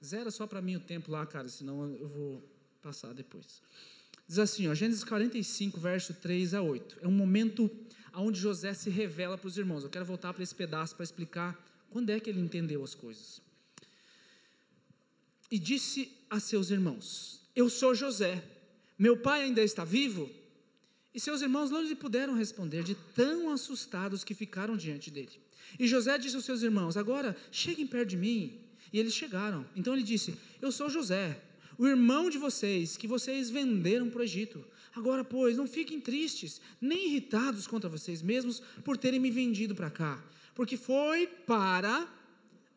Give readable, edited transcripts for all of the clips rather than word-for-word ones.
Zera só para mim o tempo lá, cara, senão eu vou passar depois. Diz assim, ó, Gênesis 45, verso 3 a 8. É um momento onde José se revela para os irmãos. Eu quero voltar para esse pedaço para explicar quando é que ele entendeu as coisas. E disse a seus irmãos: eu sou José, meu pai ainda está vivo? E seus irmãos não lhe puderam responder, de tão assustados que ficaram diante dele. E José disse aos seus irmãos: agora cheguem perto de mim. E eles chegaram. Então ele disse: eu sou José, o irmão de vocês, que vocês venderam para o Egito. Agora, pois, não fiquem tristes, nem irritados contra vocês mesmos por terem me vendido para cá, porque foi para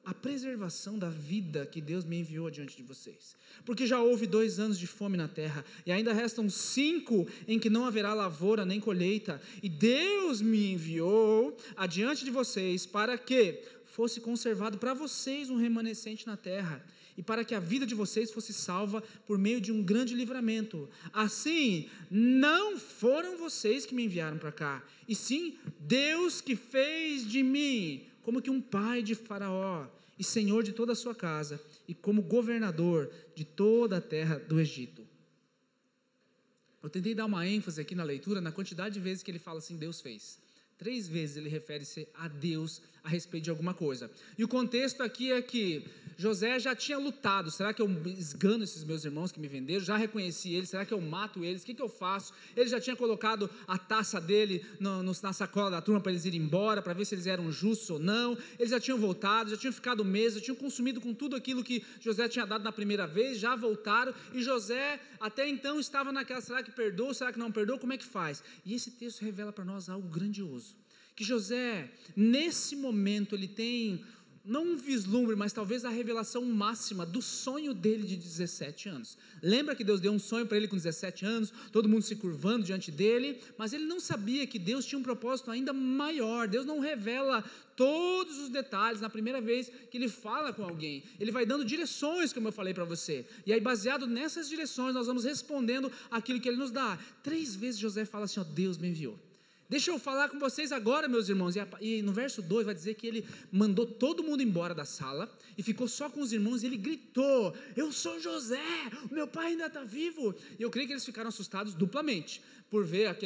a preservação da vida que Deus me enviou adiante de vocês. Porque já houve 2 anos de fome na terra, e ainda restam 5 em que não haverá lavoura nem colheita, e Deus me enviou adiante de vocês para que fosse conservado para vocês um remanescente na terra, e para que a vida de vocês fosse salva por meio de um grande livramento. Assim, não foram vocês que me enviaram para cá, e sim Deus que fez de mim como que um pai de Faraó, e senhor de toda a sua casa, e como governador de toda a terra do Egito. Eu tentei dar uma ênfase aqui na leitura, na quantidade de vezes que ele fala assim, Deus fez. 3 vezes ele refere-se a Deus a respeito de alguma coisa. E o contexto aqui é que José já tinha lutado. Será que eu esgano esses meus irmãos que me venderam? Já reconheci eles? Será que eu mato eles? O que eu faço? Ele já tinha colocado a taça dele na sacola da turma para eles irem embora, para ver se eles eram justos ou não. Eles já tinham voltado, já tinham ficado meses, já tinham consumido com tudo aquilo que José tinha dado na primeira vez, já voltaram. E José até então estava naquela, será que perdoa? Será que não perdoa? Como é que faz? E esse texto revela para nós algo grandioso. Que José, nesse momento, ele tem, não um vislumbre, mas talvez a revelação máxima do sonho dele de 17 anos. Lembra que Deus deu um sonho para ele com 17 anos, todo mundo se curvando diante dele, mas ele não sabia que Deus tinha um propósito ainda maior. Deus não revela todos os detalhes na primeira vez que ele fala com alguém. Ele vai dando direções, como eu falei para você, e aí baseado nessas direções nós vamos respondendo aquilo que ele nos dá. 3 vezes José fala assim, ó, Deus me enviou. Deixa eu falar com vocês agora, meus irmãos. E no verso 2 vai dizer que ele mandou todo mundo embora da sala e ficou só com os irmãos e ele gritou, eu sou José, o meu pai ainda está vivo. E eu creio que eles ficaram assustados duplamente, por ver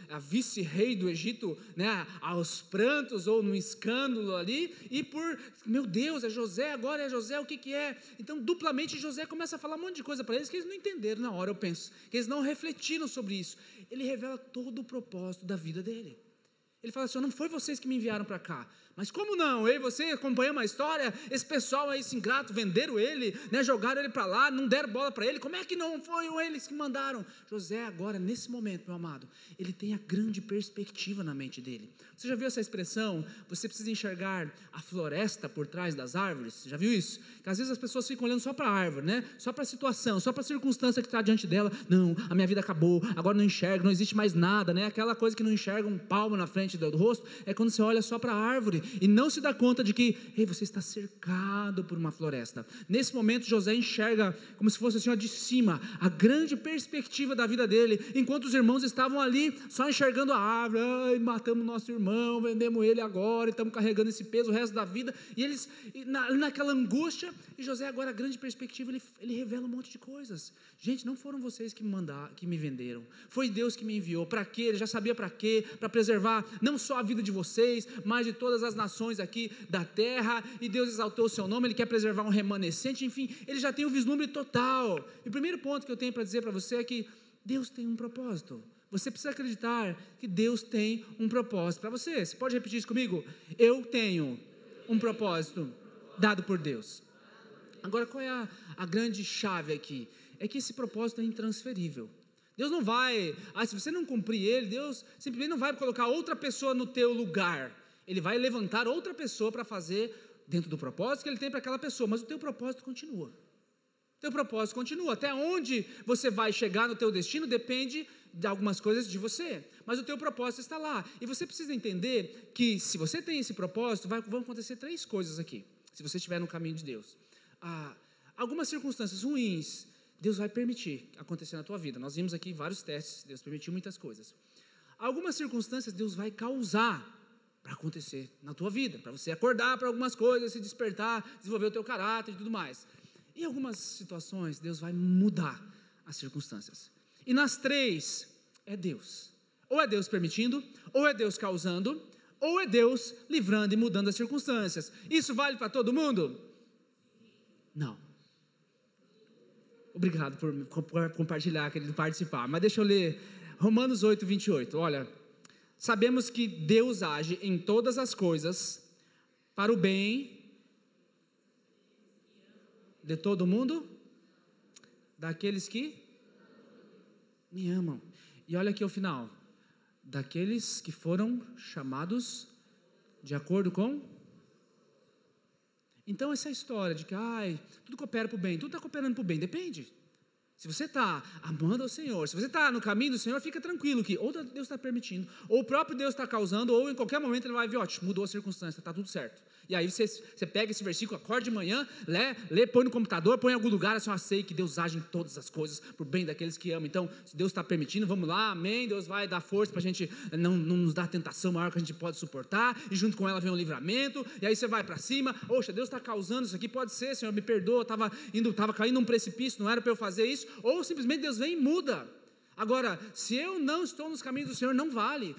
a vice-rei do Egito, né, aos prantos ou no escândalo ali, e por, meu Deus, é José, agora é José, o que é? Então, duplamente, José começa a falar um monte de coisa para eles que eles não entenderam na hora, eu penso, que eles não refletiram sobre isso. Ele revela todo o propósito da vida dele. Ele fala assim, não foi vocês que me enviaram para cá. Mas como não? Eu e você acompanhamos a história, esse pessoal aí, esse ingrato, venderam ele, né, jogaram ele para lá, não deram bola para ele, como é que não foram eles que mandaram? José agora, nesse momento, meu amado, ele tem a grande perspectiva na mente dele. Você já viu essa expressão? Você precisa enxergar a floresta por trás das árvores? Você já viu isso? Que às vezes as pessoas ficam olhando só para a árvore, né? Só para a situação, só para a circunstância que está diante dela. Não, a minha vida acabou, agora não enxergo, não existe mais nada, né? Aquela coisa que não enxerga um palmo na frente do rosto, é quando você olha só para a árvore e não se dá conta de que, ei, você está cercado por uma floresta. Nesse momento José enxerga como se fosse assim, ó, de cima, a grande perspectiva da vida dele, enquanto os irmãos estavam ali só enxergando a árvore. Ai, matamos nosso irmão, vendemos ele agora e estamos carregando esse peso o resto da vida, e eles naquela angústia. E José agora, a grande perspectiva, ele revela um monte de coisas. Gente, não foram vocês que me venderam, foi Deus que me enviou. Para quê? Ele já sabia para quê, para preservar não só a vida de vocês, mas de todas as nações aqui da terra, e Deus exaltou o seu nome, ele quer preservar um remanescente, enfim, ele já tem um vislumbre total. E o primeiro ponto que eu tenho para dizer para você é que Deus tem um propósito. Você precisa acreditar que Deus tem um propósito para você. Você pode repetir isso comigo? Eu tenho um propósito dado por Deus. Agora, qual é a grande chave aqui? É que esse propósito é intransferível. Deus não vai, se você não cumprir ele, Deus simplesmente não vai colocar outra pessoa no teu lugar. Ele vai levantar outra pessoa para fazer dentro do propósito que ele tem para aquela pessoa, mas o teu propósito continua. Teu propósito continua. Até onde você vai chegar no teu destino depende de algumas coisas de você, mas o teu propósito está lá. E você precisa entender que se você tem esse propósito, vão acontecer 3 coisas aqui, se você estiver no caminho de Deus. Algumas circunstâncias ruins Deus vai permitir acontecer na tua vida. Nós vimos aqui vários testes, Deus permitiu muitas coisas. Algumas circunstâncias Deus vai causar para acontecer na tua vida, para você acordar para algumas coisas, se despertar, desenvolver o teu caráter e tudo mais. Em algumas situações, Deus vai mudar as circunstâncias. E nas três, é Deus. Ou é Deus permitindo, ou é Deus causando, ou é Deus livrando e mudando as circunstâncias. Isso vale para todo mundo? Não. Obrigado por compartilhar, querido, participar. Mas deixa eu ler Romanos 8, 28. Olha, sabemos que Deus age em todas as coisas para o bem de todo mundo, daqueles que me amam. E olha aqui o final. Daqueles que foram chamados de acordo com... Então essa história de que tudo coopera para o bem, tudo está cooperando para o bem, depende. Se você está amando ao Senhor, se você está no caminho do Senhor, fica tranquilo que ou Deus está permitindo, ou o próprio Deus está causando, ou em qualquer momento Ele vai ver, mudou a circunstância, está tudo certo. E aí você pega esse versículo, acorda de manhã, lê, põe no computador, põe em algum lugar, assim, sei que Deus age em todas as coisas, para o bem daqueles que amam. Então, se Deus está permitindo, vamos lá, amém, Deus vai dar força para a gente não nos dar tentação maior que a gente pode suportar, e junto com ela vem um livramento, e aí você vai para cima, Deus está causando isso aqui, pode ser, Senhor, me perdoa, estava caindo num precipício, não era para eu fazer isso, ou simplesmente Deus vem e muda. Agora, se eu não estou nos caminhos do Senhor, não vale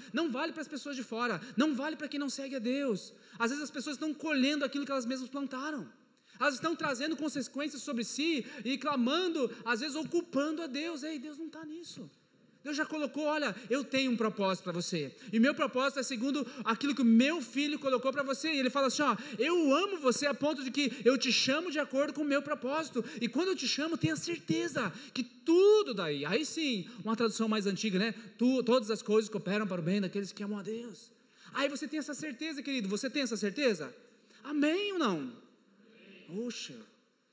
para as pessoas de fora, não vale para quem não segue a Deus. Às vezes as pessoas estão colhendo aquilo que elas mesmas plantaram, elas estão trazendo consequências sobre si e clamando, às vezes ocupando a Deus. Ei, Deus não está nisso. Deus já colocou, olha, eu tenho um propósito para você, e meu propósito é segundo aquilo que o meu filho colocou para você, e ele fala assim, eu amo você a ponto de que eu te chamo de acordo com o meu propósito, e quando eu te chamo, tenha certeza que tudo daí, aí sim, uma tradução mais antiga, né, todas as coisas cooperam para o bem daqueles que amam a Deus. Aí você tem essa certeza, querido, você tem essa certeza? Amém ou não? Poxa,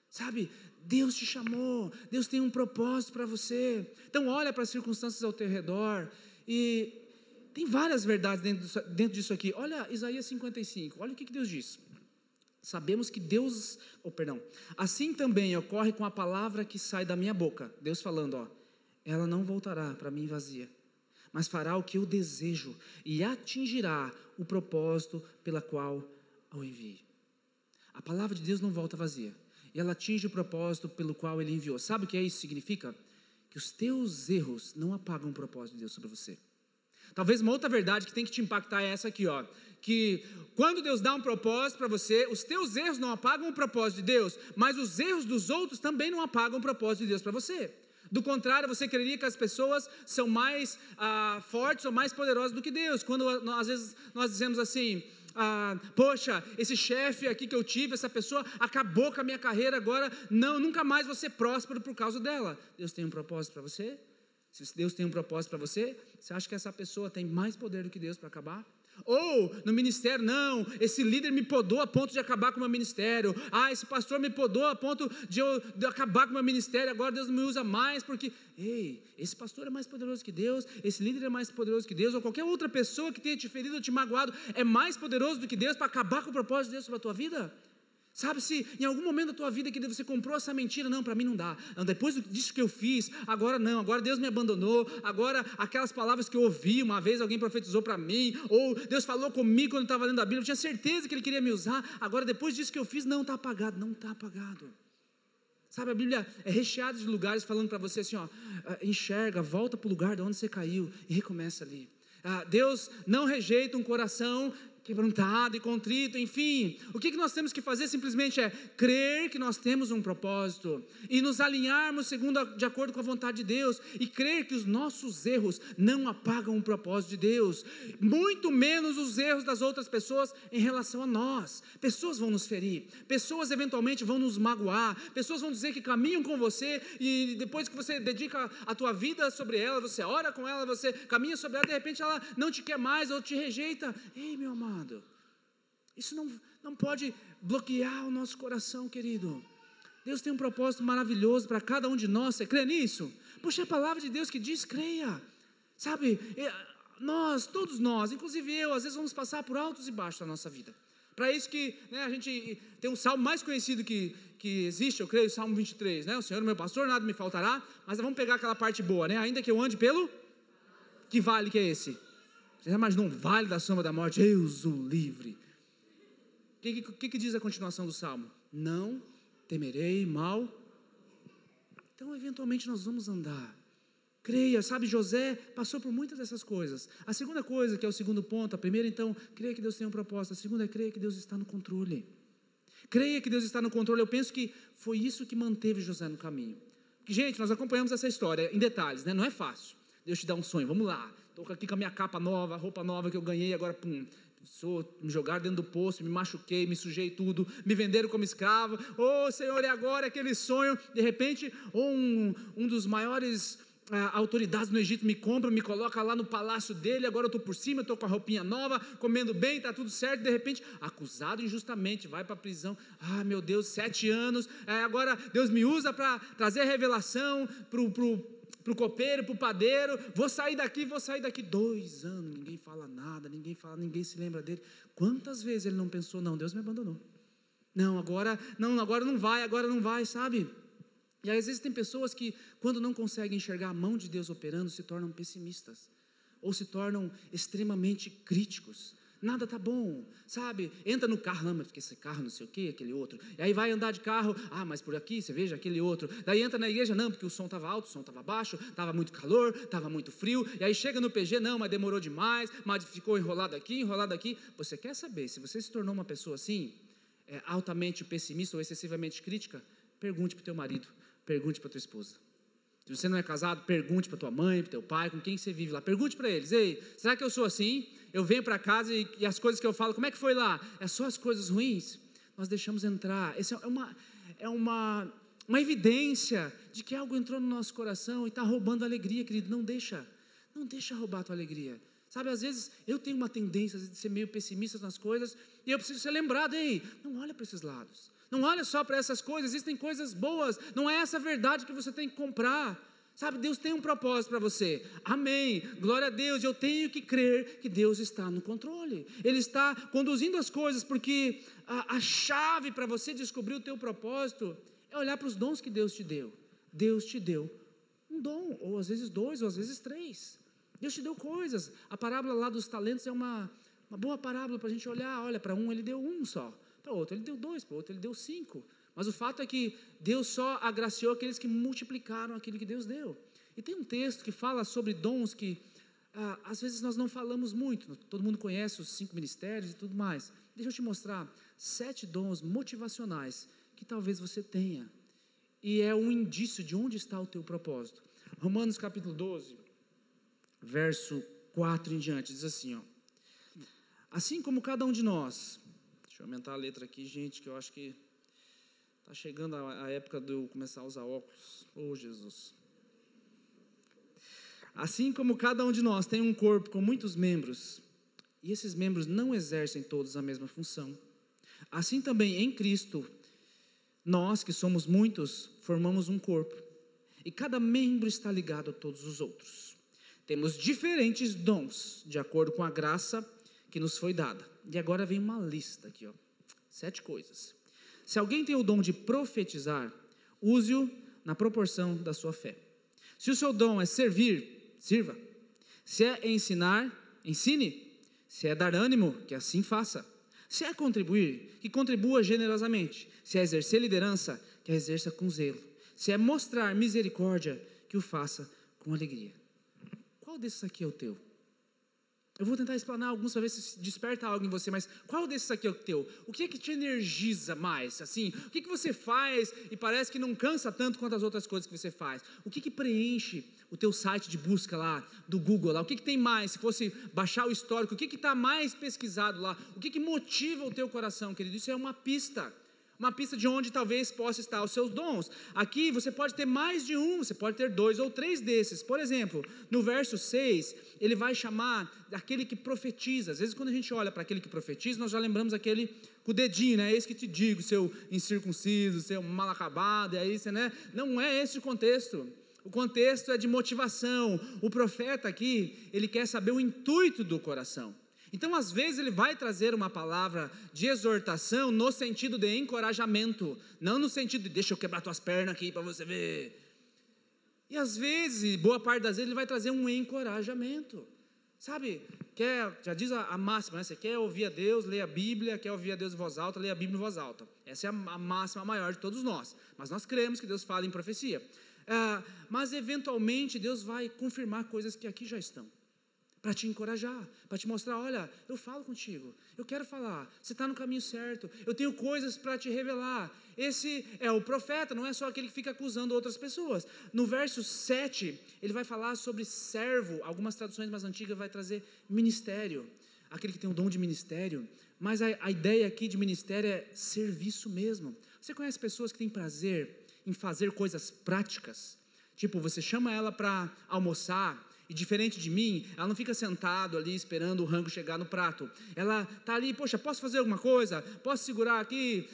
sabe, Deus te chamou, Deus tem um propósito para você. Então olha para as circunstâncias ao teu redor, e tem várias verdades dentro disso aqui. Olha Isaías 55, olha o que Deus diz. Sabemos que Deus, assim também ocorre com a palavra que sai da minha boca. Deus falando, ela não voltará para mim vazia, mas fará o que eu desejo e atingirá o propósito pela qual eu enviei. A palavra de Deus não volta vazia, e ela atinge o propósito pelo qual Ele enviou. Sabe o que isso significa? Que os teus erros não apagam o propósito de Deus sobre você. Talvez uma outra verdade que tem que te impactar é essa aqui, que quando Deus dá um propósito para você, os teus erros não apagam o propósito de Deus, mas os erros dos outros também não apagam o propósito de Deus para você. Do contrário, você creria que as pessoas são mais fortes ou mais poderosas do que Deus. Quando às vezes nós dizemos assim, poxa, esse chefe aqui que eu tive, essa pessoa acabou com a minha carreira, agora nunca mais vou ser próspero por causa dela. Deus tem um propósito para você? Se Deus tem um propósito para você, você acha que essa pessoa tem mais poder do que Deus para acabar? Ou no ministério, não, esse líder me podou a ponto de acabar com o meu ministério, esse pastor me podou a ponto de eu acabar com o meu ministério, agora Deus não me usa mais, porque, esse pastor é mais poderoso que Deus, esse líder é mais poderoso que Deus, ou qualquer outra pessoa que tenha te ferido ou te magoado, é mais poderoso do que Deus para acabar com o propósito de Deus sobre a tua vida? Sabe, se em algum momento da tua vida que você comprou essa mentira, não, para mim não dá, não, depois disso que eu fiz, agora não, agora Deus me abandonou, agora aquelas palavras que eu ouvi, uma vez alguém profetizou para mim, ou Deus falou comigo quando eu estava lendo a Bíblia, eu tinha certeza que Ele queria me usar, agora depois disso que eu fiz, não está apagado, não está apagado. Sabe, a Bíblia é recheada de lugares falando para você assim, enxerga, volta para o lugar de onde você caiu e recomeça ali. Deus não rejeita um coração quebrantado e contrito, enfim, o que nós temos que fazer simplesmente é crer que nós temos um propósito e nos alinharmos de acordo com a vontade de Deus e crer que os nossos erros não apagam o propósito de Deus, muito menos os erros das outras pessoas em relação a nós. Pessoas vão nos ferir, pessoas eventualmente vão nos magoar, pessoas vão dizer que caminham com você e depois que você dedica a tua vida sobre ela, você ora com ela, você caminha sobre ela, de repente ela não te quer mais ou te rejeita. Ei, meu amado, isso não pode bloquear o nosso coração, querido. Deus tem um propósito maravilhoso para cada um de nós. Você crê nisso? Poxa, é a palavra de Deus que diz, creia. Sabe, todos nós, inclusive eu, às vezes vamos passar por altos e baixos na nossa vida. Para isso que a gente tem um salmo mais conhecido que existe, eu creio, o Salmo 23, o Senhor é meu pastor, nada me faltará. Mas vamos pegar aquela parte boa, ainda que eu ande pelo... Que vale que é esse? Você já imaginou um vale da sombra da morte? Deus o livre. O que diz a continuação do Salmo? Não temerei mal. Então, eventualmente, nós vamos andar. Creia, sabe, José passou por muitas dessas coisas. A segunda coisa, que é o segundo ponto, a primeira, então, creia que Deus tem um propósito. A segunda é creia que Deus está no controle. Creia que Deus está no controle. Eu penso que foi isso que manteve José no caminho. Porque, gente, nós acompanhamos essa história em detalhes, né? Não é fácil. Deus te dá um sonho, vamos lá. Estou aqui com a minha capa nova, a roupa nova que eu ganhei, agora, me jogaram dentro do poço, me machuquei, me sujei tudo, me venderam como escravo. Senhor, e agora aquele sonho? De repente, um dos maiores autoridades no Egito me compra, me coloca lá no palácio dele, agora eu estou por cima, estou com a roupinha nova, comendo bem, está tudo certo. De repente, acusado injustamente, vai para a prisão. Meu Deus, 7 anos, agora Deus me usa para trazer a revelação para o copeiro, para o padeiro, vou sair daqui, 2 anos, ninguém fala nada, ninguém se lembra dele. Quantas vezes ele não pensou, não, Deus me abandonou, agora não vai, sabe? E às vezes tem pessoas que, quando não conseguem enxergar a mão de Deus operando, se tornam pessimistas, ou se tornam extremamente críticos. Nada está bom, sabe? Entra no carro, mas porque esse carro não sei o que, aquele outro. E aí vai andar de carro, mas por aqui, você veja aquele outro. Daí entra na igreja, não, porque o som estava alto, o som estava baixo, estava muito calor, estava muito frio. E aí chega no PG, não, mas demorou demais, mas ficou enrolado aqui. Você quer saber, se você se tornou uma pessoa assim, altamente pessimista ou excessivamente crítica, pergunte para o teu marido, pergunte para a tua esposa. Se você não é casado, pergunte para tua mãe, para teu pai, com quem você vive lá. Pergunte para eles, ei, será que eu sou assim? Eu venho para casa e as coisas que eu falo, como é que foi lá? É só as coisas ruins? Nós deixamos entrar. Essa é uma evidência de que algo entrou no nosso coração e está roubando a alegria, querido. Não deixa roubar a tua alegria. Sabe, às vezes eu tenho uma tendência de ser meio pessimista nas coisas e eu preciso ser lembrado, ei, não olha para esses lados. Não olha só para essas coisas, existem coisas boas, não é essa verdade que você tem que comprar, sabe, Deus tem um propósito para você, amém, glória a Deus, eu tenho que crer que Deus está no controle, Ele está conduzindo as coisas, porque a chave para você descobrir o teu propósito, é olhar para os dons que Deus te deu um dom, ou às vezes 2, ou às vezes 3, Deus te deu coisas, a parábola lá dos talentos é uma boa parábola para a gente olhar, olha, para um Ele deu 1 só, para o outro Ele deu 2, para o outro Ele deu 5, mas o fato é que Deus só agraciou aqueles que multiplicaram aquilo que Deus deu. E tem um texto que fala sobre dons que às vezes nós não falamos muito, todo mundo conhece os 5 ministérios e tudo mais. Deixa eu te mostrar 7 dons motivacionais que talvez você tenha, e é um indício de onde está o teu propósito. Romanos capítulo 12, verso 4 em diante, diz assim, assim como cada um de nós, deixa eu aumentar a letra aqui, gente, que eu acho que está chegando a época de eu começar a usar óculos. Jesus. Assim como cada um de nós tem um corpo com muitos membros, e esses membros não exercem todos a mesma função, assim também em Cristo, nós que somos muitos, formamos um corpo, e cada membro está ligado a todos os outros. Temos diferentes dons, de acordo com a graça que nos foi dada. E agora vem uma lista aqui, 7 coisas. Se alguém tem o dom de profetizar, use-o na proporção da sua fé. Se o seu dom é servir, sirva. Se é ensinar, ensine. Se é dar ânimo, que assim faça. Se é contribuir, que contribua generosamente. Se é exercer liderança, que a exerça com zelo. Se é mostrar misericórdia, que o faça com alegria. Qual desses aqui é o teu? Eu vou tentar explanar alguns para ver se desperta algo em você, mas qual desses aqui é o teu? O que é que te energiza mais? Assim, o que você faz e parece que não cansa tanto quanto as outras coisas que você faz? O que preenche o teu site de busca lá, do Google lá? O que tem mais? Se fosse baixar o histórico, o que está mais pesquisado lá? O que motiva o teu coração, querido? Isso é uma pista de onde talvez possa estar os seus dons. Aqui você pode ter mais de um, você pode ter 2 ou 3 desses. Por exemplo, no verso 6, ele vai chamar aquele que profetiza. Às vezes quando a gente olha para aquele que profetiza, nós já lembramos aquele com o dedinho, né? Eis que te digo, seu incircunciso, seu mal acabado, e aí você, né? Não é esse o contexto. O contexto é de motivação. O profeta aqui, ele quer saber o intuito do coração. Então, às vezes, ele vai trazer uma palavra de exortação no sentido de encorajamento, não no sentido de deixa eu quebrar tuas pernas aqui para você ver. E às vezes, boa parte das vezes, ele vai trazer um encorajamento. Sabe, já diz a máxima, né? Você quer ouvir a Deus, leia a Bíblia, quer ouvir a Deus em voz alta, leia a Bíblia em voz alta. Essa é a máxima maior de todos nós. Mas nós cremos que Deus fala em profecia. Mas eventualmente Deus vai confirmar coisas que aqui já estão, para te encorajar, para te mostrar, olha, eu falo contigo, eu quero falar, você está no caminho certo, eu tenho coisas para te revelar. Esse é o profeta, não é só aquele que fica acusando outras pessoas. No verso 7, ele vai falar sobre servo, algumas traduções mais antigas vai trazer ministério, aquele que tem o dom de ministério, mas a ideia aqui de ministério é serviço mesmo. Você conhece pessoas que têm prazer em fazer coisas práticas? Tipo, você chama ela para almoçar, e diferente de mim, ela não fica sentado ali esperando o rango chegar no prato. Ela está ali, poxa, posso fazer alguma coisa? Posso segurar aqui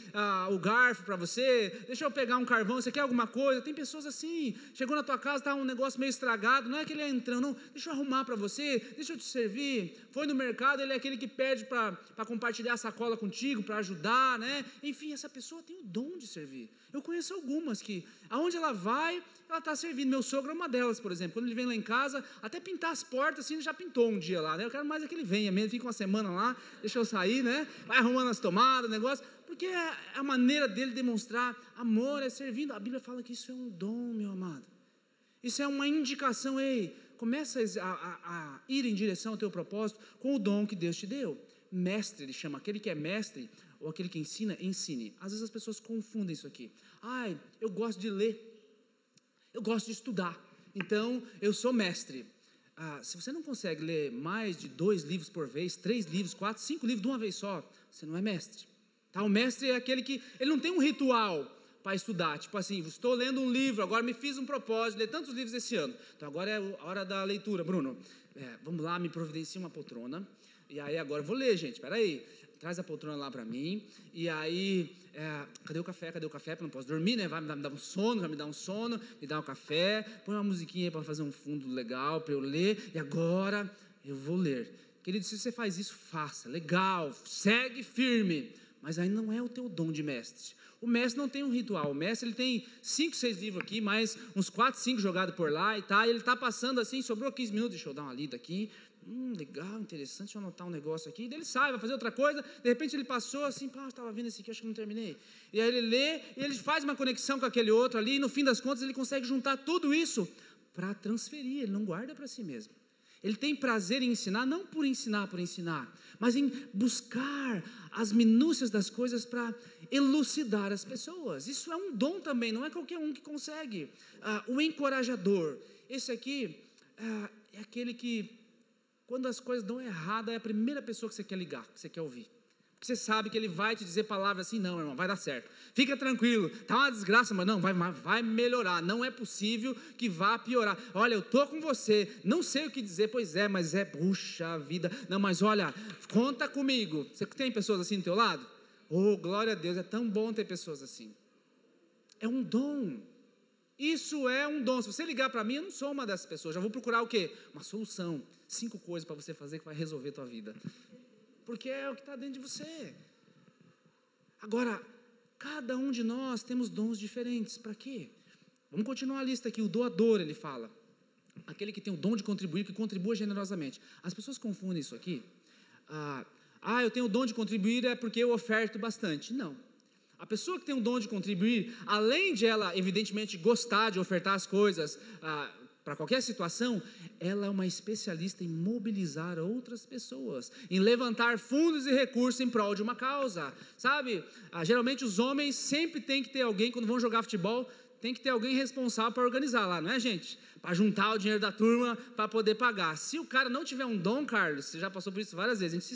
o garfo para você? Deixa eu pegar um carvão, você quer alguma coisa? Tem pessoas assim, chegou na tua casa, está um negócio meio estragado, não é que ele é entrando, não, deixa eu arrumar para você, deixa eu te servir. Foi no mercado, ele é aquele que pede para compartilhar a sacola contigo, para ajudar, né? Enfim, essa pessoa tem o dom de servir. Eu conheço algumas que, aonde ela vai, ela está servindo. Meu sogro é uma delas, por exemplo. Quando ele vem lá em casa, até pintar as portas, assim, ele já pintou um dia lá, né? Eu quero mais é que ele venha mesmo, fica uma semana lá, deixa eu sair, né? Vai arrumando as tomadas, negócio, porque é a maneira dele demonstrar amor, é servindo. A Bíblia fala que isso é um dom, meu amado. Isso é uma indicação, ei, começa a ir em direção ao teu propósito com o dom que Deus te deu. Mestre, ele chama, aquele que é mestre, ou aquele que ensina, ensine. Às vezes as pessoas confundem isso aqui. Eu gosto de ler, eu gosto de estudar, então eu sou mestre. Se você não consegue ler mais de 2 livros por vez, 3 livros, 4, 5 livros de uma vez só, você não é mestre. Tá? O mestre é aquele que, ele não tem um ritual para estudar, tipo assim, estou lendo um livro, agora me fiz um propósito, ler tantos livros esse ano, então agora é a hora da leitura. Bruno, vamos lá, me providencia uma poltrona, e aí agora eu vou ler, gente, peraí, traz a poltrona lá para mim, e aí, cadê o café, porque eu não posso dormir, né, vai me dar um sono, me dá um café, põe uma musiquinha aí para fazer um fundo legal, para eu ler, e agora eu vou ler. Querido, se você faz isso, faça, legal, segue firme, mas aí não é o teu dom de mestre. O mestre não tem um ritual, o mestre ele tem 5, 6 livros aqui, mais uns 4, 5 jogados por lá, e ele está passando assim, sobrou 15 minutos, deixa eu dar uma lida aqui, legal, interessante, deixa eu anotar um negócio aqui, daí ele sai, vai fazer outra coisa, de repente ele passou assim, estava vendo esse aqui, acho que não terminei, e aí ele lê, e ele faz uma conexão com aquele outro ali, e no fim das contas ele consegue juntar tudo isso para transferir, ele não guarda para si mesmo. Ele tem prazer em ensinar, não por ensinar, mas em buscar as minúcias das coisas para elucidar as pessoas. Isso é um dom também, não é qualquer um que consegue. O encorajador, esse aqui é aquele que, quando as coisas dão errado, é a primeira pessoa que você quer ligar, que você quer ouvir. Porque você sabe que ele vai te dizer palavras assim, não, irmão, vai dar certo. Fica tranquilo, está uma desgraça, mas não, vai melhorar. Não é possível que vá piorar. Olha, eu estou com você, não sei o que dizer, pois é, mas puxa vida. Não, mas olha, conta comigo. Você tem pessoas assim do teu lado? Oh, glória a Deus, é tão bom ter pessoas assim. É um dom. Isso é um dom. Se você ligar para mim, eu não sou uma dessas pessoas. Já vou procurar o quê? Uma solução. 5 coisas para você fazer que vai resolver a tua vida. Porque é o que está dentro de você. Agora, cada um de nós temos dons diferentes. Para quê? Vamos continuar a lista aqui. O doador, ele fala. Aquele que tem o dom de contribuir, que contribua generosamente. As pessoas confundem isso aqui. Eu tenho o dom de contribuir é porque eu oferto bastante. Não. A pessoa que tem o dom de contribuir, além de ela, evidentemente, gostar de ofertar as coisas para qualquer situação, ela é uma especialista em mobilizar outras pessoas, em levantar fundos e recursos em prol de uma causa, sabe? Geralmente os homens sempre tem que ter alguém, quando vão jogar futebol, tem que ter alguém responsável para organizar lá, não é, gente? Para juntar o dinheiro da turma, para poder pagar. Se o cara não tiver um dom, Carlos, você já passou por isso várias vezes, a gente se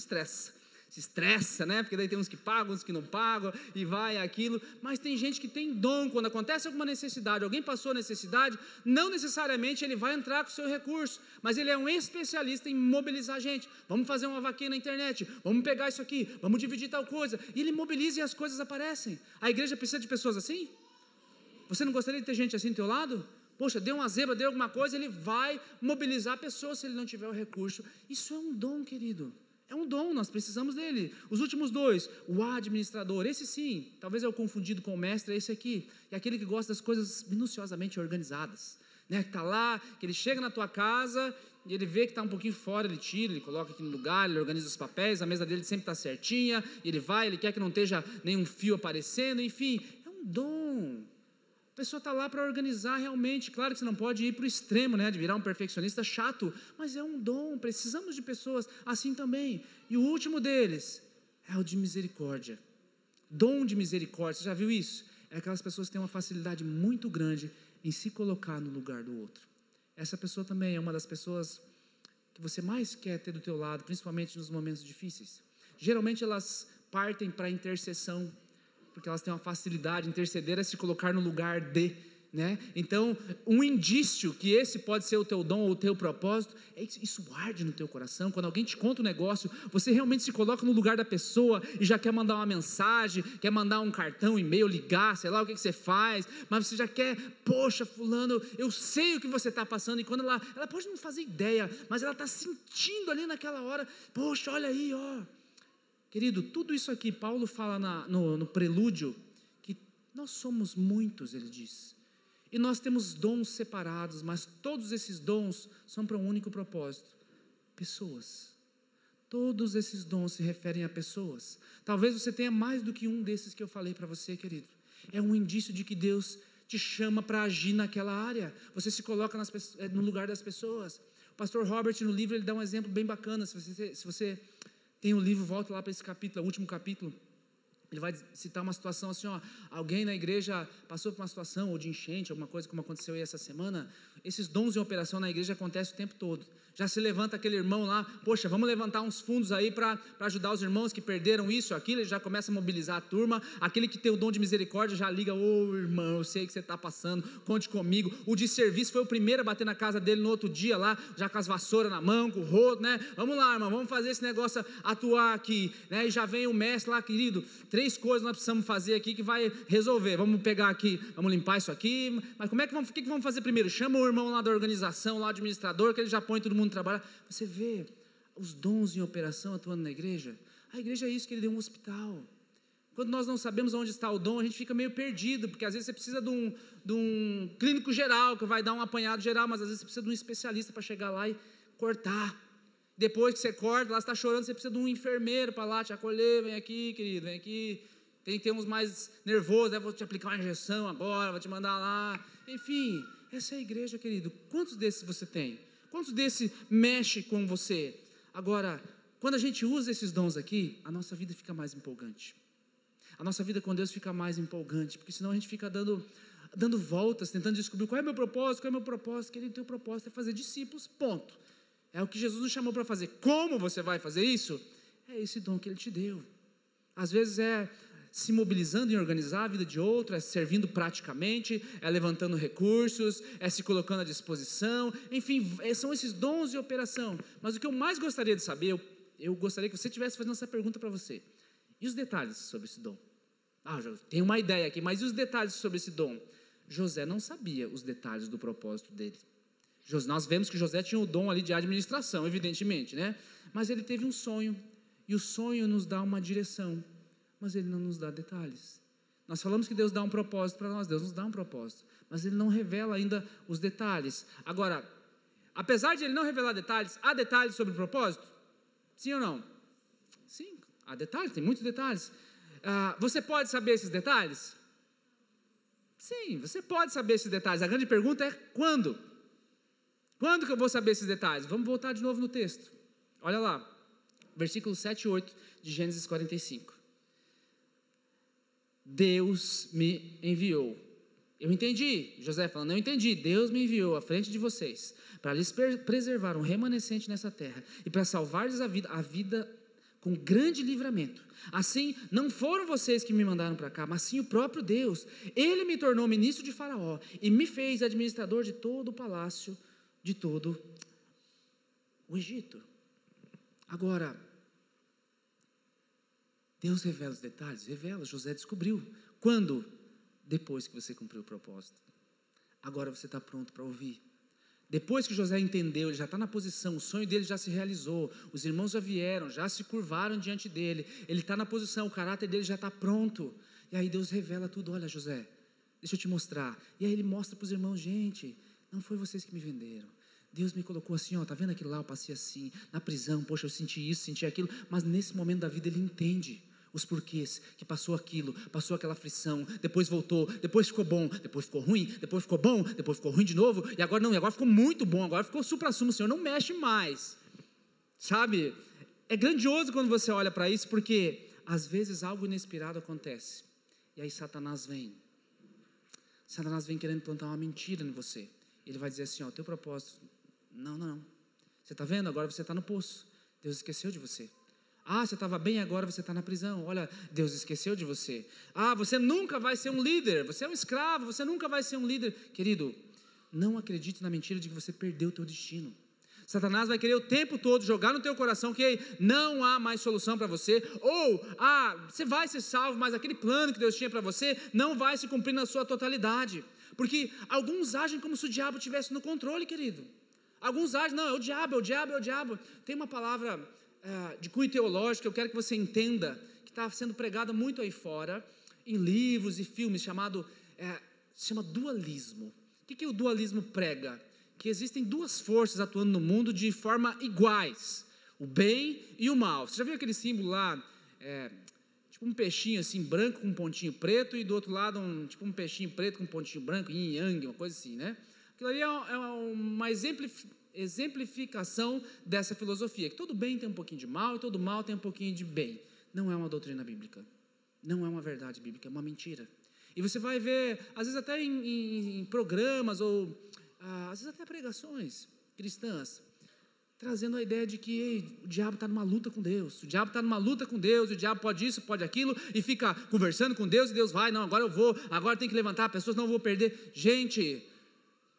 estressa, né? Porque daí tem uns que pagam, uns que não pagam, e vai aquilo, mas tem gente que tem dom. Quando acontece alguma necessidade, alguém passou necessidade, não necessariamente ele vai entrar com o seu recurso, mas ele é um especialista em mobilizar gente. Vamos fazer uma vaquinha na internet, vamos pegar isso aqui, vamos dividir tal coisa, e ele mobiliza e as coisas aparecem. A igreja precisa de pessoas assim? Você não gostaria de ter gente assim do teu lado? Poxa, deu uma zebra, deu alguma coisa, ele vai mobilizar pessoas se ele não tiver o recurso. Isso é um dom, querido. É um dom, nós precisamos dele. Os últimos 2, o administrador, esse sim, talvez eu confundido com o mestre, é esse aqui, é aquele que gosta das coisas minuciosamente organizadas, né? Que está lá, que ele chega na tua casa e ele vê que está um pouquinho fora, ele tira, ele coloca aqui no lugar, ele organiza os papéis, a mesa dele sempre está certinha, ele vai, ele quer que não esteja nenhum fio aparecendo, enfim, é um dom. A pessoa está lá para organizar realmente. Claro que você não pode ir para o extremo, né, de virar um perfeccionista chato, mas é um dom, precisamos de pessoas assim também. E o último deles é o de misericórdia. Dom de misericórdia, você já viu isso? É aquelas pessoas que têm uma facilidade muito grande em se colocar no lugar do outro. Essa pessoa também é uma das pessoas que você mais quer ter do teu lado, principalmente nos momentos difíceis. Geralmente elas partem para a intercessão, porque elas têm uma facilidade, interceder é se colocar no lugar de, né? Então, um indício que esse pode ser o teu dom ou o teu propósito, é isso arde no teu coração. Quando alguém te conta um negócio, você realmente se coloca no lugar da pessoa e já quer mandar uma mensagem, quer mandar um cartão, e-mail, ligar, sei lá o que você faz, mas você já quer, poxa, fulano, eu sei o que você está passando, e quando ela pode não fazer ideia, mas ela está sentindo ali naquela hora, poxa, olha aí, ó. Querido, tudo isso aqui, Paulo fala no prelúdio, que nós somos muitos, ele diz, e nós temos dons separados, mas todos esses dons são para um único propósito: pessoas. Todos esses dons se referem a pessoas. Talvez você tenha mais do que um desses que eu falei para você, querido. É um indício de que Deus te chama para agir naquela área. Você se coloca no lugar das pessoas. O pastor Robert, no livro, ele dá um exemplo bem bacana. Se você tem o livro, volta lá para esse capítulo, o último capítulo. Ele vai citar uma situação assim, ó, alguém na igreja passou por uma situação ou de enchente, alguma coisa como aconteceu aí essa semana. Esses dons em operação na igreja acontecem o tempo todo. Já se levanta aquele irmão lá, poxa, vamos levantar uns fundos aí para ajudar os irmãos que perderam isso, aquilo. Ele já começa a mobilizar a turma. Aquele que tem o dom de misericórdia já liga: ô irmão, eu sei que você está passando, conte comigo. O de serviço foi o primeiro a bater na casa dele no outro dia lá, já com as vassouras na mão, com o rodo, né? Vamos lá, irmão, vamos fazer esse negócio atuar aqui, né? E já vem o mestre lá, querido, 3 coisas nós precisamos fazer aqui que vai resolver. Vamos pegar aqui, vamos limpar isso aqui, mas o que vamos fazer primeiro? Chama o irmão lá da organização, lá o administrador, que ele já põe todo mundo trabalhar. Você vê os dons em operação atuando na igreja. A igreja é isso, que ele deu um hospital. Quando nós não sabemos onde está o dom, a gente fica meio perdido, porque às vezes você precisa de um clínico geral, que vai dar um apanhado geral, mas às vezes você precisa de um especialista para chegar lá e cortar. Depois que você corta, lá você está chorando, você precisa de um enfermeiro para lá te acolher. Vem aqui, querido, vem aqui. Tem que ter uns mais nervosos, né? Vou te aplicar uma injeção agora, vou te mandar lá. Enfim, essa é a igreja, querido. Quantos desses você tem? Quantos desses mexe com você? Agora, quando a gente usa esses dons aqui, a nossa vida fica mais empolgante. A nossa vida com Deus fica mais empolgante, porque senão a gente fica dando voltas, tentando descobrir qual é o meu propósito, qual é o meu propósito. Querido, o teu propósito é fazer discípulos, ponto. É o que Jesus nos chamou para fazer. Como você vai fazer isso? É esse dom que Ele te deu. Às vezes é se mobilizando em organizar a vida de outro, é servindo praticamente, é levantando recursos, é se colocando à disposição, enfim, são esses dons de operação. Mas o que eu mais gostaria de saber, eu gostaria que você estivesse fazendo essa pergunta para você: e os detalhes sobre esse dom? Eu tenho uma ideia aqui, mas e os detalhes sobre esse dom? José não sabia os detalhes do propósito dele. Nós vemos que José tinha o dom ali de administração, evidentemente, né? Mas ele teve um sonho, e o sonho nos dá uma direção, mas Ele não nos dá detalhes. Nós falamos que Deus dá um propósito para nós, Deus nos dá um propósito, mas Ele não revela ainda os detalhes. Agora, apesar de Ele não revelar detalhes, há detalhes sobre o propósito? Sim ou não? Sim, há detalhes, tem muitos detalhes. Você pode saber esses detalhes? Sim, você pode saber esses detalhes. A grande pergunta é quando? Quando que eu vou saber esses detalhes? Vamos voltar de novo no texto. Olha lá, versículos 7 e 8 de Gênesis 45. Deus me enviou. Eu entendi, José falando, eu entendi, Deus me enviou à frente de vocês, para lhes preservar um remanescente nessa terra, e para salvar-lhes a vida com grande livramento. Assim, não foram vocês que me mandaram para cá, mas sim o próprio Deus. Ele me tornou ministro de Faraó, e me fez administrador de todo o palácio, de todo o Egito. Agora, Deus revela os detalhes? Revela, José descobriu. Quando? Depois que você cumpriu o propósito. Agora você está pronto para ouvir. Depois que José entendeu, ele já está na posição, o sonho dele já se realizou, os irmãos já vieram, já se curvaram diante dele, ele está na posição, o caráter dele já está pronto. E aí Deus revela tudo: olha, José, deixa eu te mostrar. E aí ele mostra para os irmãos: gente, não foi vocês que me venderam. Deus me colocou assim, ó, tá vendo aquilo lá, eu passei assim, na prisão, poxa, eu senti isso, senti aquilo, mas nesse momento da vida ele entende os porquês, que passou aquilo, passou aquela aflição, depois voltou, depois ficou bom, depois ficou ruim, depois ficou bom, depois ficou ruim de novo, e agora não, e agora ficou muito bom, agora ficou supra-sumo, o Senhor não mexe mais, sabe? É grandioso quando você olha para isso, porque às vezes algo inesperado acontece, e aí Satanás vem querendo plantar uma mentira em você, ele vai dizer assim, ó, teu propósito, não, você está vendo, agora você está no poço, Deus esqueceu de você. Você estava bem, agora você está na prisão. Olha, Deus esqueceu de você. Você nunca vai ser um líder. Você é um escravo, você nunca vai ser um líder. Querido, não acredite na mentira de que você perdeu o teu destino. Satanás vai querer o tempo todo jogar no teu coração que não há mais solução para você. Ou, você vai ser salvo, mas aquele plano que Deus tinha para você não vai se cumprir na sua totalidade. Porque alguns agem como se o diabo estivesse no controle, querido. Alguns agem, não, é o diabo. Tem uma palavra de cunho teológico, eu quero que você entenda, que está sendo pregada muito aí fora, em livros e filmes, se chama dualismo. O que o dualismo prega? Que existem duas forças atuando no mundo de forma iguais, o bem e o mal. Você já viu aquele símbolo lá, tipo um peixinho assim, branco com um pontinho preto, e do outro lado tipo um peixinho preto com um pontinho branco, yin yang, uma coisa assim, né? Aquilo ali é uma exemplificação dessa filosofia, que todo bem tem um pouquinho de mal e todo mal tem um pouquinho de bem. Não é uma doutrina bíblica, não é uma verdade bíblica, é uma mentira. E você vai ver, às vezes até em programas, ou às vezes até pregações cristãs, trazendo a ideia de que o diabo está numa luta com Deus, o diabo diabo pode isso, pode aquilo, e fica conversando com Deus, e Deus vai, não, agora eu vou, agora tem que levantar, pessoas não vou perder. Gente,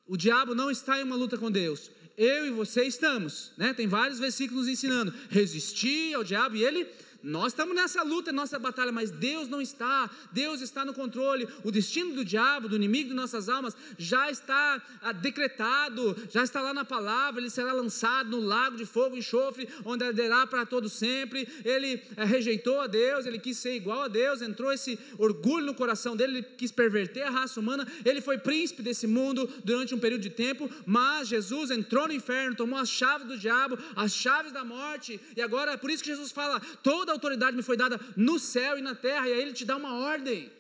o diabo não está em uma luta com Deus, eu e você estamos, né? Tem vários versículos ensinando, resistir ao diabo, e nós estamos nessa luta, nossa batalha, mas Deus não está, Deus está no controle. O destino do diabo, do inimigo de nossas almas, já está decretado, já está lá na palavra. Ele será lançado no lago de fogo e enxofre, onde arderá para todo sempre. Ele rejeitou a Deus, ele quis ser igual a Deus, entrou esse orgulho no coração dele, ele quis perverter a raça humana. Ele foi príncipe desse mundo durante um período de tempo, mas Jesus entrou no inferno, tomou as chaves do diabo, as chaves da morte, e agora é por isso que Jesus fala, toda a autoridade me foi dada no céu e na terra, e aí ele te dá uma ordem.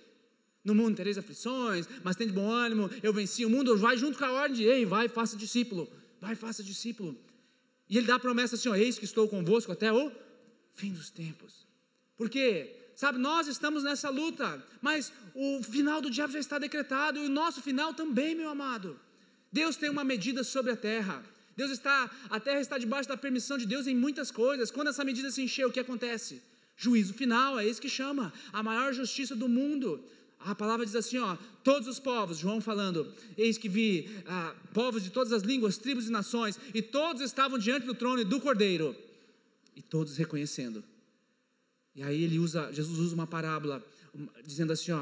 No mundo tereis aflições, mas tem de bom ânimo, eu venci o mundo. Vai junto com a ordem de, vai, faça discípulo. E ele dá a promessa assim, eis que estou convosco até o fim dos tempos. Porque, sabe, nós estamos nessa luta, mas o final do diabo já está decretado, e o nosso final também, meu amado. Deus tem uma medida sobre a terra. A terra está debaixo da permissão de Deus em muitas coisas. Quando essa medida se encher, o que acontece? Juízo final, é isso que chama, a maior justiça do mundo. A palavra diz assim, todos os povos, João falando, eis que vi povos de todas as línguas, tribos e nações, e todos estavam diante do trono e do Cordeiro, e todos reconhecendo. E aí Jesus usa uma parábola, dizendo assim,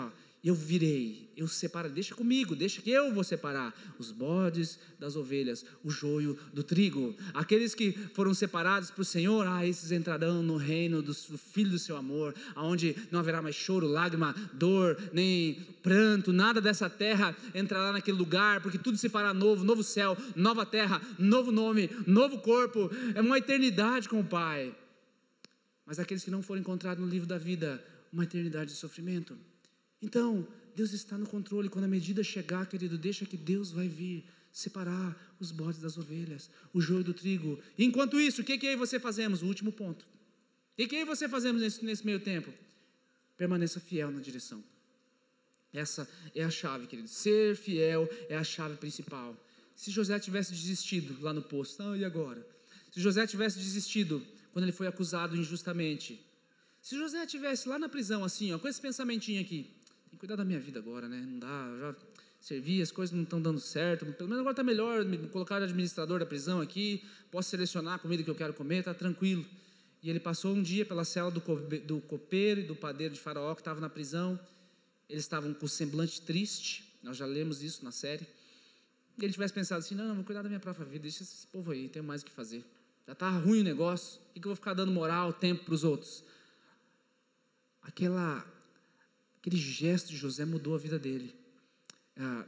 eu virei, eu separarei, deixa comigo, deixa que eu vou separar os bodes das ovelhas, o joio do trigo. Aqueles que foram separados para o Senhor, esses entrarão no reino do Filho do seu amor, onde não haverá mais choro, lágrima, dor, nem pranto, nada dessa terra entrará naquele lugar, porque tudo se fará novo, novo céu, nova terra, novo nome, novo corpo, é uma eternidade com o Pai. Mas aqueles que não foram encontrados no livro da vida, uma eternidade de sofrimento. Então, Deus está no controle. Quando a medida chegar, querido, deixa que Deus vai vir separar os bodes das ovelhas, o joio do trigo. Enquanto isso, o que eu e você fazemos? O último ponto. O que eu e você fazemos nesse meio tempo? Permaneça fiel na direção. Essa é a chave, querido. Ser fiel é a chave principal. Se José tivesse desistido lá no poço, e agora? Se José tivesse desistido quando ele foi acusado injustamente, se José estivesse lá na prisão assim, com esse pensamentinho aqui, tem que cuidar da minha vida agora, né? Não dá, eu já servi, as coisas não estão dando certo, pelo menos agora está melhor, me colocar de administrador da prisão aqui, posso selecionar a comida que eu quero comer, está tranquilo. E ele passou um dia pela cela do copeiro e do padeiro de Faraó, que estava na prisão. Eles estavam com o semblante triste, nós já lemos isso na série. E ele tivesse pensado assim, não, vou cuidar da minha própria vida, deixa esse povo aí, tenho mais o que fazer. Já está ruim o negócio, por que eu vou ficar dando moral, tempo para os outros? Aquele gesto de José mudou a vida dele.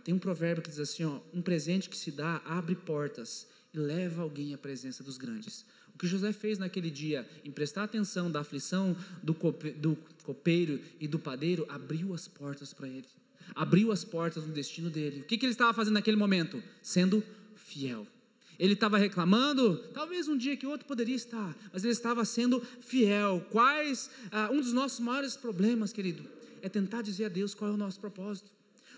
Tem um provérbio que diz assim, um presente que se dá abre portas, e leva alguém à presença dos grandes. O que José fez naquele dia, em prestar atenção da aflição do copeiro e do padeiro, abriu as portas para ele. Abriu as portas do destino dele. O que ele estava fazendo naquele momento? Sendo fiel. Ele estava reclamando, talvez um dia que outro poderia estar, mas ele estava sendo fiel. Um dos nossos maiores problemas, querido, é tentar dizer a Deus qual é o nosso propósito.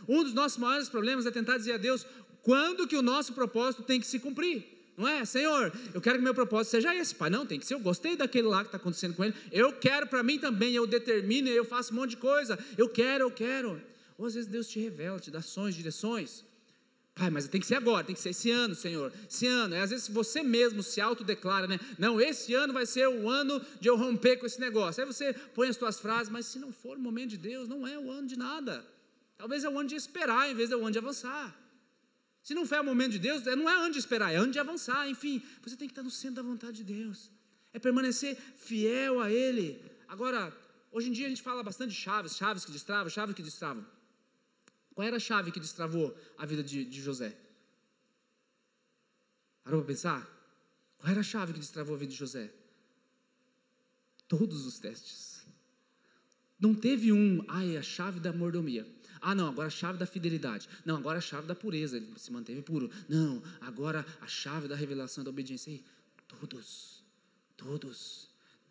Um dos nossos maiores problemas é tentar dizer a Deus quando que o nosso propósito tem que se cumprir. Não é? Senhor, eu quero que meu propósito seja esse. Pai, não, tem que ser, eu gostei daquele lá que está acontecendo com ele, eu quero para mim também, eu determino, eu faço um monte de coisa, eu quero. Ou às vezes Deus te revela, te dá sonhos, direções. Pai, mas tem que ser agora, tem que ser esse ano, Senhor, esse ano. Às vezes você mesmo se autodeclara, né? Não, esse ano vai ser o ano de eu romper com esse negócio. Aí você põe as suas frases, mas se não for o momento de Deus, não é o ano de nada. Talvez é o ano de esperar, em vez de o ano de avançar. Se não for o momento de Deus, não é ano de esperar, é ano de avançar. Enfim, você tem que estar no centro da vontade de Deus. É permanecer fiel a Ele. Agora, hoje em dia a gente fala bastante de chaves que destravam. Qual era a chave que destravou a vida de José? Parou para pensar? Qual era a chave que destravou a vida de José? Todos os testes. Não teve a chave da mordomia. Não, agora a chave da fidelidade. Não, agora a chave da pureza, ele se manteve puro. Não, agora a chave da revelação, da obediência. Todos.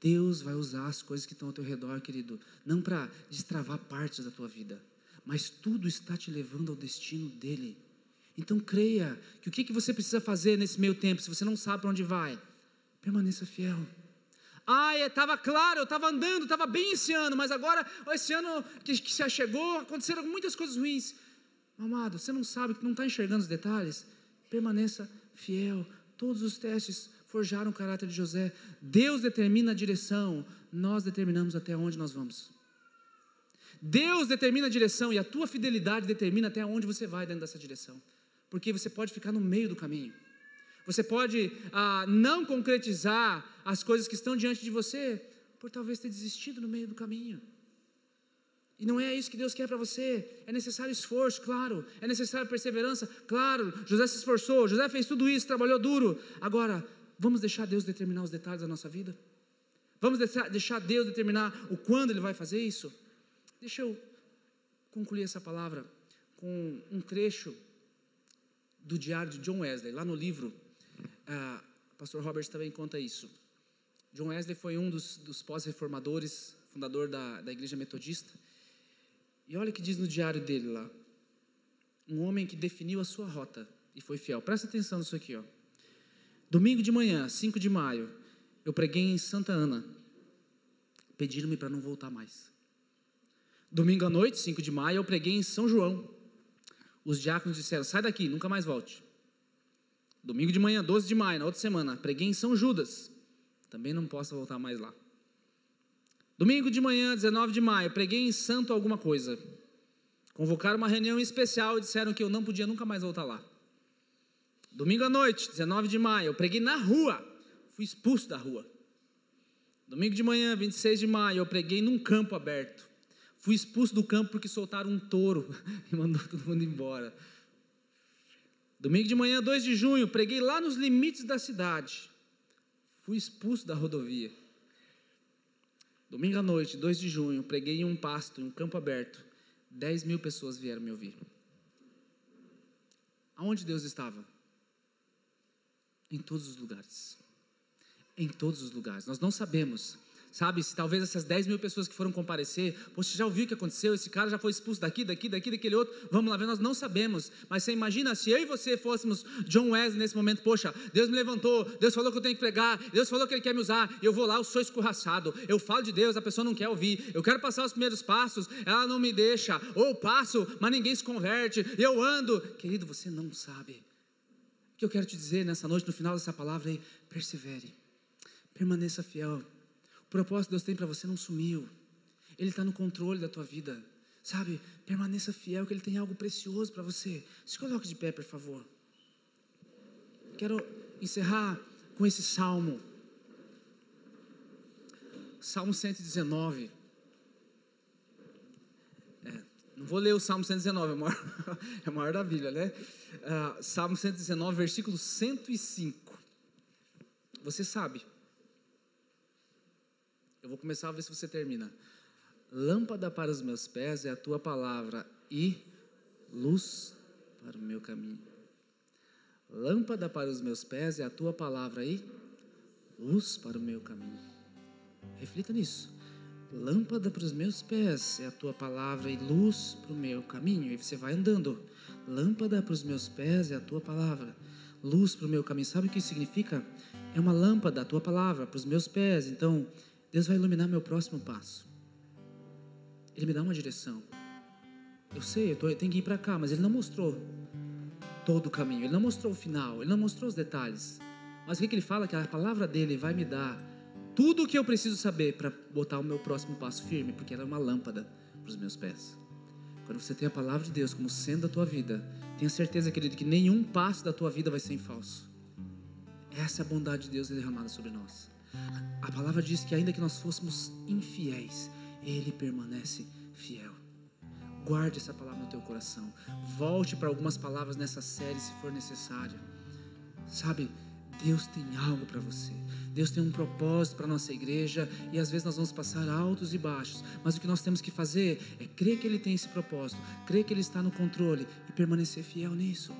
Deus vai usar as coisas que estão ao teu redor, querido, não para destravar partes da tua vida, mas tudo está te levando ao destino dele. Então creia que o que você precisa fazer nesse meio tempo, se você não sabe para onde vai, permaneça fiel. Estava claro, eu estava andando, estava bem esse ano, mas agora, esse ano que já chegou, aconteceram muitas coisas ruins. Amado, você não sabe, não está enxergando os detalhes? Permaneça fiel. Todos os testes forjaram o caráter de José. Deus determina a direção, nós determinamos até onde nós vamos. Deus determina a direção e a tua fidelidade determina até onde você vai dentro dessa direção. Porque você pode ficar no meio do caminho. Você pode não concretizar as coisas que estão diante de você por talvez ter desistido no meio do caminho. E não é isso que Deus quer para você. É necessário esforço, claro. É necessário perseverança, claro. José se esforçou, José fez tudo isso, trabalhou duro. Agora, vamos deixar Deus determinar os detalhes da nossa vida? Vamos deixar Deus determinar o quando Ele vai fazer isso? Deixa eu concluir essa palavra com um trecho do diário de John Wesley, lá no livro. O pastor Roberts também conta isso. John Wesley foi um dos pós-reformadores, fundador da igreja metodista. E olha o que diz no diário dele lá. Um homem que definiu a sua rota e foi fiel. Presta atenção nisso aqui. Domingo de manhã, 5 de maio, eu preguei em Santa Ana. Pediram-me para não voltar mais. Domingo à noite, 5 de maio, eu preguei em São João. Os diáconos disseram, sai daqui, nunca mais volte. Domingo de manhã, 12 de maio, na outra semana, preguei em São Judas. Também não posso voltar mais lá. Domingo de manhã, 19 de maio, preguei em Santo alguma coisa. Convocaram uma reunião especial e disseram que eu não podia nunca mais voltar lá. Domingo à noite, 19 de maio, eu preguei na rua. Fui expulso da rua. Domingo de manhã, 26 de maio, eu preguei num campo aberto. Fui expulso do campo porque soltaram um touro e mandou todo mundo embora. Domingo de manhã, 2 de junho, preguei lá nos limites da cidade. Fui expulso da rodovia. Domingo à noite, 2 de junho, preguei em um pasto, em um campo aberto. 10.000 pessoas vieram me ouvir. Aonde Deus estava? Em todos os lugares. Em todos os lugares. Nós não sabemos. Sabe, se talvez essas 10.000 pessoas que foram comparecer, você já ouviu o que aconteceu, esse cara já foi expulso daqui, daquele outro, vamos lá ver, nós não sabemos, mas você imagina se eu e você fôssemos John Wesley nesse momento, poxa, Deus me levantou, Deus falou que eu tenho que pregar, Deus falou que Ele quer me usar, eu vou lá, eu sou escorraçado, eu falo de Deus, a pessoa não quer ouvir, eu quero passar os primeiros passos, ela não me deixa, ou passo, mas ninguém se converte, eu ando, querido, você não sabe. O que eu quero te dizer nessa noite, no final dessa palavra aí, persevere, permaneça fiel. O propósito que Deus tem para você não sumiu. Ele está no controle da tua vida. Sabe, permaneça fiel, que Ele tem algo precioso para você. Se coloque de pé, por favor. Quero encerrar com esse salmo. Salmo 119. Não vou ler o Salmo 119, é o maior da Bíblia, né? Salmo 119, versículo 105. Você sabe. Eu vou começar a ver se você termina. Lâmpada para os meus pés é a tua palavra e luz para o meu caminho. Lâmpada para os meus pés é a tua palavra e luz para o meu caminho. Reflita nisso. Lâmpada para os meus pés é a tua palavra e luz para o meu caminho. E você vai andando. Lâmpada para os meus pés é a tua palavra, luz para o meu caminho. Sabe o que isso significa? É uma lâmpada, a tua palavra, para os meus pés. Então, Deus vai iluminar meu próximo passo. Ele me dá uma direção. Eu sei, eu tenho que ir para cá, mas Ele não mostrou todo o caminho. Ele não mostrou o final, Ele não mostrou os detalhes. Mas o que Ele fala? Que a palavra dEle vai me dar tudo o que eu preciso saber para botar o meu próximo passo firme, porque ela é uma lâmpada para os meus pés. Quando você tem a palavra de Deus como sendo a tua vida, tenha certeza, querido, que nenhum passo da tua vida vai ser em falso. Essa é a bondade de Deus derramada sobre nós. A palavra diz que ainda que nós fôssemos infiéis, Ele permanece fiel. Guarde essa palavra no teu coração. Volte para algumas palavras nessa série se for necessário. Sabe, Deus tem algo para você. Deus tem um propósito para a nossa igreja. E às vezes nós vamos passar altos e baixos. Mas o que nós temos que fazer é crer que Ele tem esse propósito, crer que Ele está no controle e permanecer fiel nisso.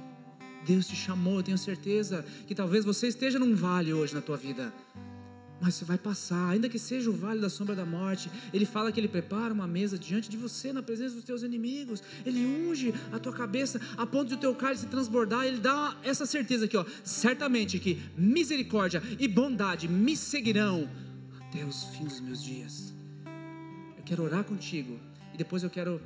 Deus te chamou, eu tenho certeza que talvez você esteja num vale hoje na tua vida, mas você vai passar, ainda que seja o vale da sombra da morte. Ele fala que Ele prepara uma mesa diante de você, na presença dos teus inimigos. Ele unge a tua cabeça a ponto de o teu cálice transbordar. Ele dá essa certeza aqui, ó, certamente que misericórdia e bondade me seguirão até os fins dos meus dias. Eu quero orar contigo e depois eu quero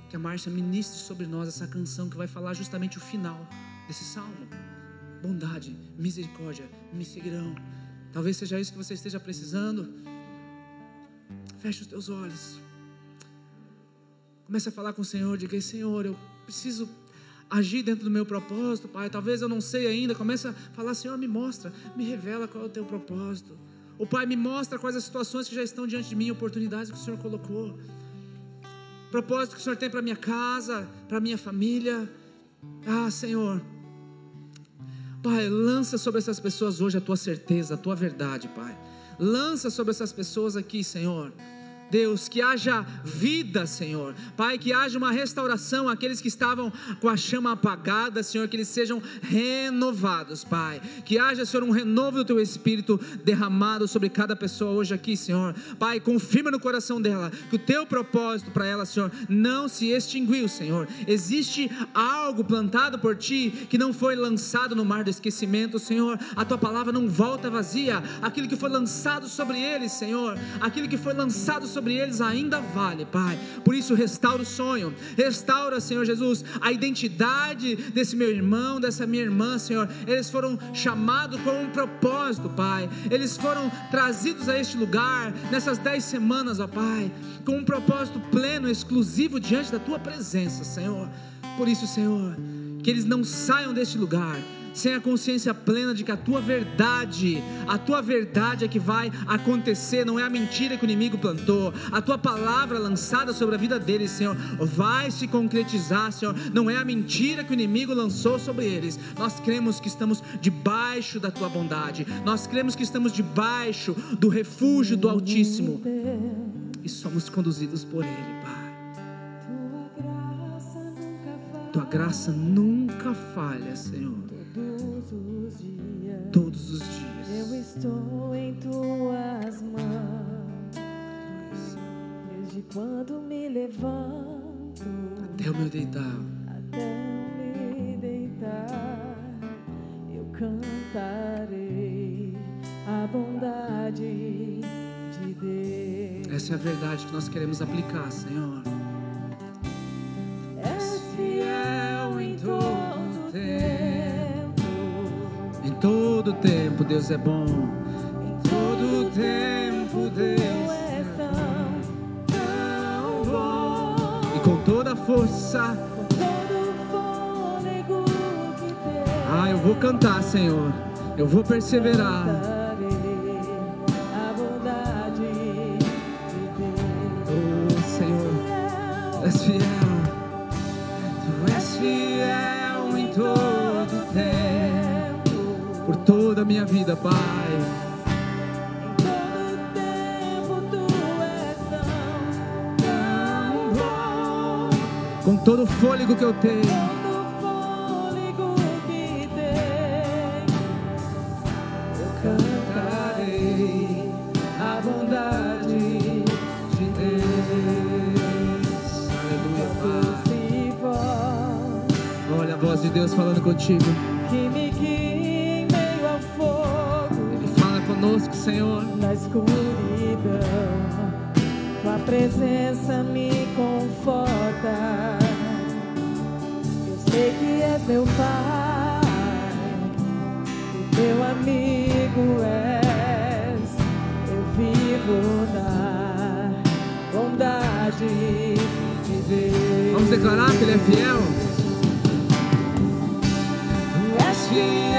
que a Márcia ministre sobre nós essa canção que vai falar justamente o final desse salmo. Bondade, misericórdia me seguirão. Talvez seja isso que você esteja precisando. Feche os teus olhos. Comece a falar com o Senhor. Diga: Senhor, eu preciso agir dentro do meu propósito, Pai. Talvez eu não sei ainda. Comece a falar: Senhor, me mostra, me revela qual é o teu propósito. O Pai, me mostra quais as situações que já estão diante de mim, oportunidades que o Senhor colocou, propósito que o Senhor tem para minha casa, para minha família. Senhor, Pai, lança sobre essas pessoas hoje a tua certeza, a tua verdade, Pai. Lança sobre essas pessoas aqui, Senhor. Deus, que haja vida, Senhor. Pai, que haja uma restauração àqueles que estavam com a chama apagada, Senhor, que eles sejam renovados, Pai. Que haja, Senhor, um renovo do teu Espírito derramado sobre cada pessoa hoje aqui, Senhor. Pai, confirma no coração dela que o teu propósito para ela, Senhor, não se extinguiu, Senhor. Existe algo plantado por Ti que não foi lançado no mar do esquecimento, Senhor. A Tua palavra não volta vazia. Aquilo que foi lançado sobre eles, Senhor, aquilo que foi lançado sobre eles ainda vale, Pai. Por isso restaura o sonho, restaura, Senhor Jesus, a identidade desse meu irmão, dessa minha irmã, Senhor. Eles foram chamados com um propósito, Pai. Eles foram trazidos a este lugar nessas 10 semanas, ó Pai, com um propósito pleno, exclusivo diante da Tua presença, Senhor. Por isso, Senhor, que eles não saiam deste lugar sem a consciência plena de que a Tua verdade é que vai acontecer, não é a mentira que o inimigo plantou. A Tua palavra lançada sobre a vida deles, Senhor, vai se concretizar, Senhor. Não é a mentira que o inimigo lançou sobre eles. Nós cremos que estamos debaixo da Tua bondade, nós cremos que estamos debaixo do refúgio do Altíssimo e somos conduzidos por Ele, Pai. Tua graça nunca falha, Senhor. Todos os dias eu estou em Tuas mãos, desde quando me levanto até o meu deitar, eu cantarei a bondade de Deus. Essa é a verdade que nós queremos aplicar, Senhor. És fiel em todo tempo. Em todo tempo Deus é bom. Em todo tempo Deus é tão bom. E com toda a força, Com todo o fôlego que tem, eu vou cantar, Senhor. Eu vou perseverar. cantarei a bondade de Deus. Oh, Senhor, és fiel. todo tempo. por toda a minha vida, Pai. Em todo tempo tu és tão bom. Com todo o fôlego que eu tenho, Todo fôlego que tem, eu cantarei a bondade de Deus. aleluia, Pai. Doce voz Olha a voz de Deus falando contigo. que me guia em meio ao fogo, Ele fala conosco, Senhor. na escuridão, tua presença me conforta. Eu sei que és meu Pai, meu amigo és. Eu vivo na bondade de Deus. Vamos declarar que Ele é fiel. Tu és fiel.